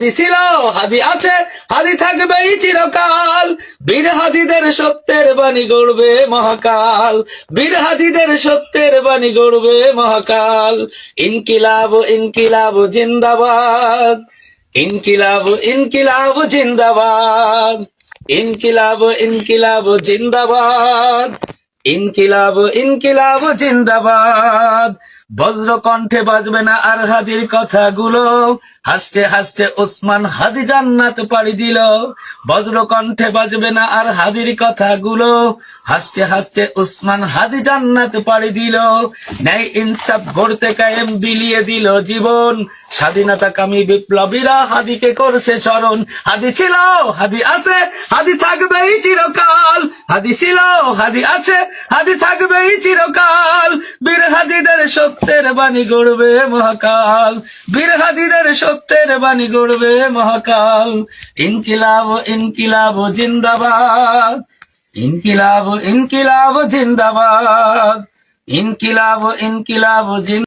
ছিল হাদি আছে, হাদি থাকবেই চিরকাল। বীর হাদিদের সত্যের বাণী গড়বে মহাকাল, বীর হাদিদের সত্যের বাণী গড়বে মহাকাল। ইনকিলাব ইনকিলাব জিন্দাবাদ, ইনকিলাব ইনকিলাব জিন্দাবাদ, ইনকিলাব ইনকিলাব জিন্দাবাদ, ইনকিলাব ইনকিলাব জিন্দাবাদ। বজ্র কণ্ঠে বাজবে না আর হাদির কথাগুলো, হাসতে হাসতে ওসমান হাদি জান্নাত পাড়ি দিল। বজ্র কণ্ঠে বাজবে না আর হাদির কথাগুলো, হাসতে হাসতে ওসমান হাদি জান্নাত পাড়ি দিল। ন্যায় ইনসাফ গড়তে কায়েম বিলিয়ে দিল জীবন, স্বাধীনতা কামী বিপ্লবীরা হাদিকে করছে স্মরণ। হাদি ছিল, হাদি আছে, হাদি থাকবেই চিরকাল। হাদি ছিল, হাদি আছে, হাদি থাকবেই চিরকাল। বীর হাদিদের সত্যের বাণী গড়বে মহাকাল, বীর হাদিদের সত্যের বাণী গড়বে মহাকাল। ইনকিলাব ইনকিলাব জিন্দাবাদ, ইনকিলাব ইনকিলাব জিন্দাবাদ, ইনকিলাব ইনকিলাব জিন্দাবাদ।